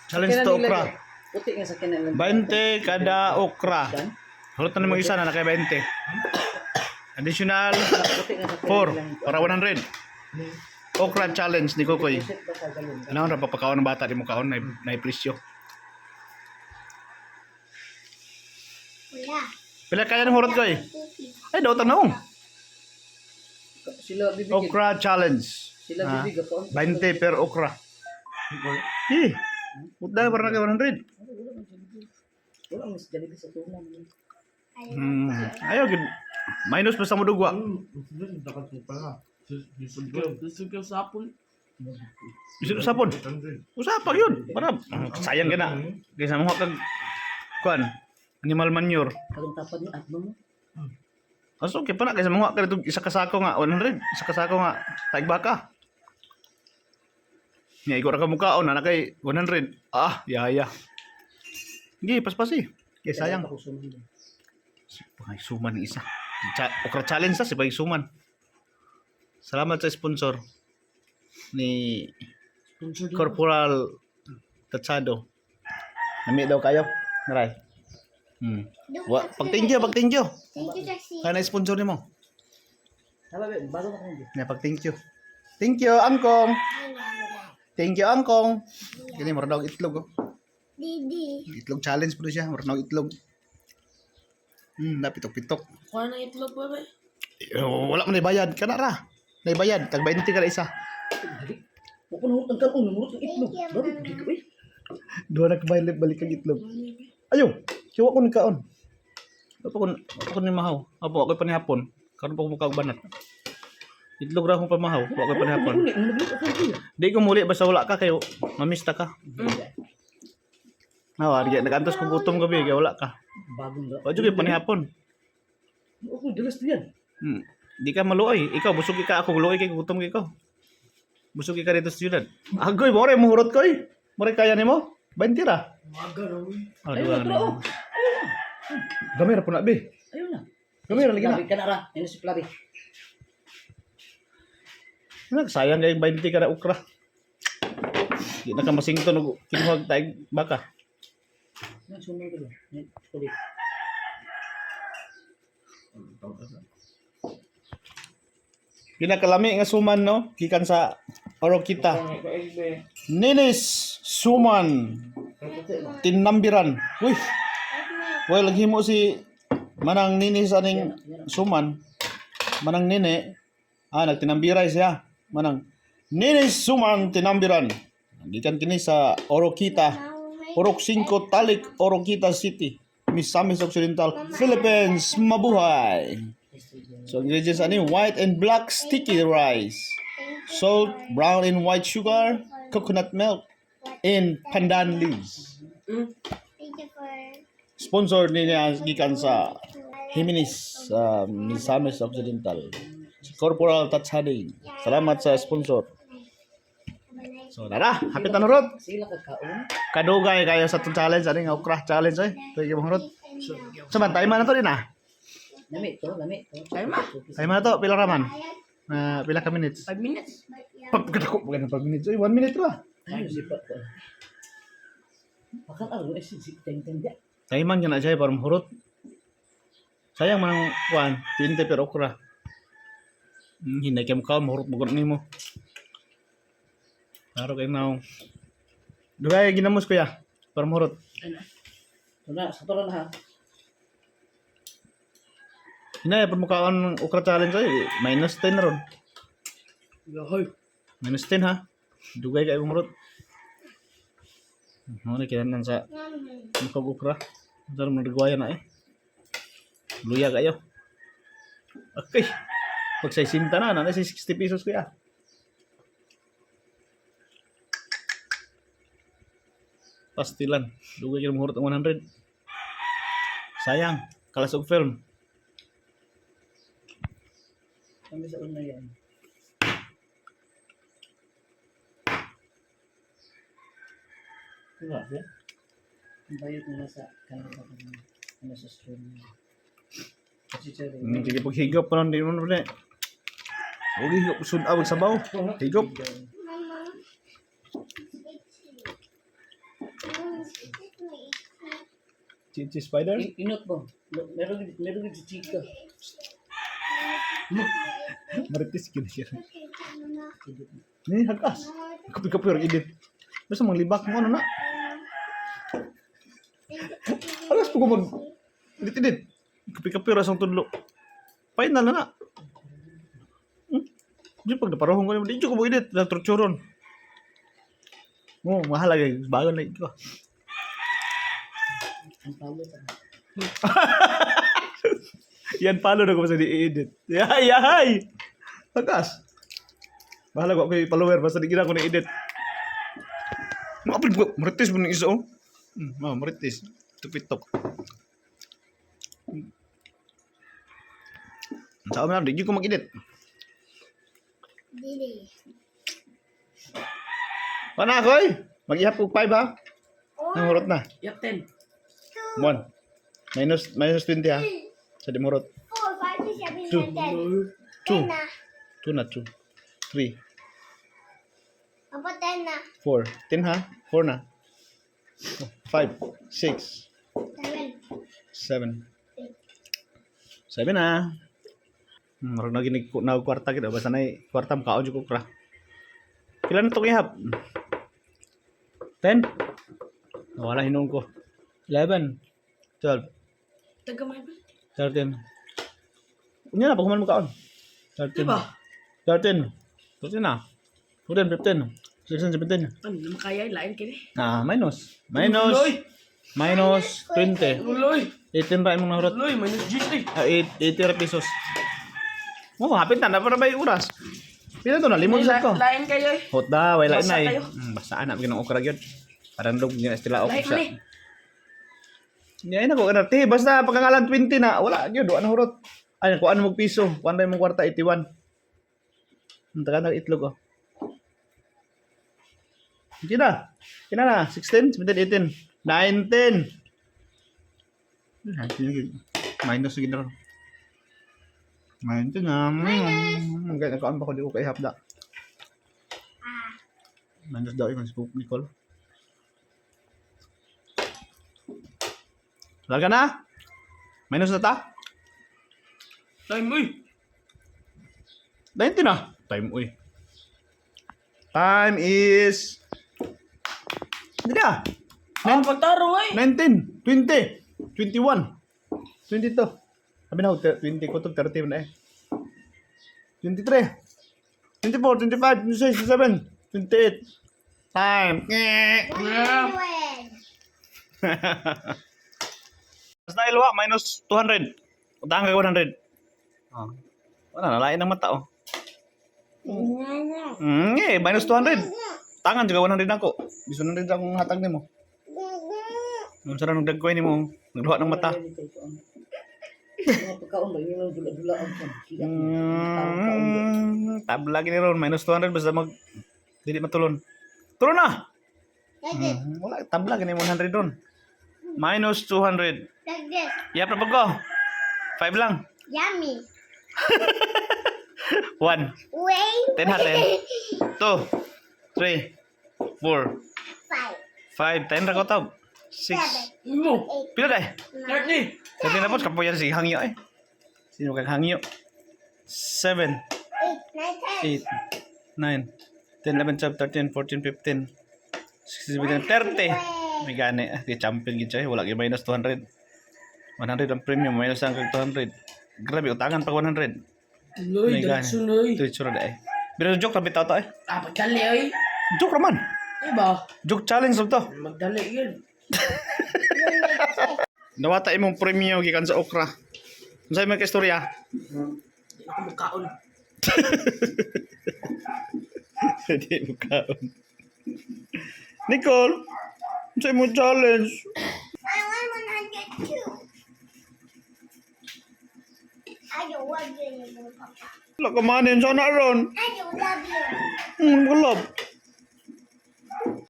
Challenge to okra. Puti nga sa kinalang. 20 kada okra. Hulot na mo isa na naka 20. Additional Puti nga sa 4 para 100. Okra challenge ni Kokoy. Ano ra papakaon ng bata di mo kaon na presyo. Wala. Pila kaya ng hurot ko eh? Ay, daw tanong. Sila bibigyan. Okra challenge. Sila bibigyan po. 20 per okra. Eh, udah pernah ke 100. Wala mas jadi sa tunan. Ayo gid. Minus pa sa mo dugwa. Sugal sapon. Bisud sapon. Usapa yun. Para sayang gina. Kaysa mo kag kuan animal manure. Kalong tapad ni atmo mo. Aso kay pa na kaysa mo ka dito isa ka sako nga 100, isa ka sako nga taig baka. Nya iko ra ka mukaon na kay 100. Ah, yaya. Gi paspasi. Kay sayang. Pagay suman ni isa. Okra challenge sa si pagay suman. Salamat sa sponsor ni Corporal Tatsado. Nami daw kayo. Maray. Pag-thank you. Thank you, Taxi. Kana sponsor nimo. Hala be, bago na kanyo. Na pag-thank you. Thank you, Angkong. Thank you, Angkong. Kini mo daw itlog. Didi. Itlog challenge po siya. Mo daw itlog. Napitok-pitok. Kuha na itlog ba ba? Wala man bayad kana ra. Nay bayad tag 20 kada isa. Mo kuno ang kanon mo itlog. Bago di ko eh. Duha na kabayad balik ang itlog. Ayo, siwa ko ni kaon. Ako ni mahaw. Apo ako pa ni hapon. Karon pa ko mukha og banat. Itlog ra akong pamahaw. Ako pa ni hapon. Di ko muli basta wala ka kayo. Mamista ka. Di nagantos ko gutom gabi kay wala ka. Bagong ra. O jud pa ni hapon. Ako dalas diyan. Di ka maluoy. Ikaw busog ka ako luoy kay gutom kay ikaw. Busog ka dito sa syudad. Agoy mo ray muhurot ko eh. More kaya nimo? 20 ra. Maga na mo. Ayun na tro. Gamay ra po na be. Ayun na. Gamay ra lagi na. Kana ra. Ayun si Flavi. Nagsayang kay 20 kada okra. Di na ka masington og kinuhag taig baka. Sunod ko. Ulit. Ginakalami nga suman no gikan sa Orokita. Ninis suman tinambiran. Uy. Well lagi mo si manang ninis aning suman. Manang nene nagtinambiray siya. Manang ninis suman tinambiran. Gikan kini sa Orokita. Orok 5 Talik, Orokita City, Misamis Occidental, Philippines. Mabuhay. So ingredients ani white and black sticky rice, salt, brown and white sugar, coconut milk, and pandan leaves. Thank you for... Sponsored niya gikan sa Jimenez, Misamis Occidental. Si Corporal Tatsading. Salamat sa sponsor. So dara, hapit na rod. Sila kakaon. Kadugay kayo sa itong challenge, ano nga okra challenge eh. Pwede mo rod. Samantay man na to din ah. Lami to. Ay ma. Ay man na to, pila raman? Pila ka minutes? 5 minutes. Pagkatako, maganda 5 minutes. Ay, 1 minute ra. Ayun si pa. Bakal aro si teng-teng dia. Taiman yun na siya para mahurot. Sayang man ang kuhan, 20 per okra. Hinay kayo mukha, mahurot mo ni mo. Klaro kayo na. Dugay, ginamos kuya. Para mahurot. Tuna, sa toro na ha. Hinay, para mukha ng okra challenge ay, minus 10 na ron. Yahoy. Minus 10 ha. Dugay kayo mahurot. Ano kailangan sa mukha okra. Dalam nagwaya na eh. Luya kayo. Okay. Pag sa sinta na 60 pesos kuya. Pastilan. Dugay kayo mahurot ang 100. Sayang. Kalasog film. Kami sa una yan. Diba, ya? Ang bayot mo na sa kanila ano sa stream. Kasi siya rin. Sige paghigop pa lang din mo na. Huwag higop. Sunawag sabaw. Higop. Mama. Chichi spider? Inot ba? Meron din si Chika. Maritis gini siya. Ni hagas. Kapi-kapi orang edit. Basta manglibak mo ano na. Alas po ko mag edit. Kapi-kapi rasang tudlo. Final na na. Di pag naparohong ko naman, di ko mo edit. Lang torturon. Oh, mahal lagi. Bago na ito. Ang palo ta. Yan palo na ko basta di-edit. Yahay, yahay! Hagas. Bahala ko kay follower basta di gina ko na-edit. Maapil ko. Maritis mo ng isa oh. Maritis. Tupitok. Sa amin di ko mag-edit. Didi. Pana ko eh. Mag-ihap ko 5 ha. Nangurot na. Yap 10. 1. Minus 20 ha. Sa dimurot. 4, 5, 6, 7, 2. 8, 10. 10 na. 2 na 2. 3. Apa 10 na? 4. 10 ha. 4 na. 5. 6. 7. 7 na. Marag na ginig na kwarta kita. Basta na kwarta makaon dyan ko kra. Pila na itong ihap? 10? Wala hinong ko. 11. 12. Tagamay ba? 13. Unya na, pagkuman mo kaon. 13. Diba? 13. 13 na. 14, 15. 16, 17. Ano na makaya, lain kini. Minus. Uloy! Minus 20. Uloy! 18 ra imong nahurot. Uloy, minus G3. 80 ra pesos. Oh, hapit na para bay oras. Pila to na limon sa ko. Lain kayo eh. Hot da, wala Basa na eh. kayo. Basta anak ginang okra gyud. Parang dog niya estila ok Lain siya. ni. Nya na ko kanarte basta pagkangalan 20 na wala gyud do hurot. Ay kuan mo piso, kuan day mong kwarta 81. Unta ka itlog oh. Hindi na. Kina na 16, 17, 18, 19. Minus gid na. Minus na. Gaya nakaon pa ko di ko kay hapda. Minus daw yung scoop Nicole. Larga na? Minus na ta? Time, uy! 19 na. Time, uy. Time is... Hindi na. Pagtarong ay! 19, 20, 21, 22. Sabi na, 20 ko ito, 30 na eh. 23, 24, 25, 26, 27, 28. Time. Mas na ilwa, minus 200. Utahan ka 100. Oh. Wala, nalain ng mata oh. Minus 200. Tangan juga 100 ako. Bisa 100 akong hatag nimo. Nung sarang nagdagkoy nimo, nagluha ng mata. Mga pagkaon ba yun ang dula-dulaan ko. Tabla gini ron, minus 200 basta mag dili matulon. Tulon na. Wala tabla gini 100 ron. Minus 200. Like this. Yap na pag ko. 5 lang. Yummy. 1. Wait. 10 ha 10. 2. 3. 4. 5. 10 ra ko tab. 6. 7. Mo! 8. Pila day? 30! Kasi na po kapuyan si Hangyo eh. Sino kang Hangyo? 7. 8. 9. 8, 9, 10, 10. 11, 12, 13, 14, 15, 16, 17, 30. May gani. Di champion gid siya. Wala kay minus 200. 100 ang premium. Minus ang 200. Grabe, utangan pa 100. Uloy, May gani. dagsun uloy. Ito yung tsura na eh. Pero joke na bitaw to eh. Pagdali ay. Joke naman. Diba? Joke challenge lang to. Magdali yun. Nawata imong premium gikan sa okra. Unsay may istorya? Hindi ako magkaon. Hindi mo kaon. Nicole, unsay mo challenge? I want 102. I don't want you anymore, Papa. Wala ka manin sana ron. I don't love you. Kulab.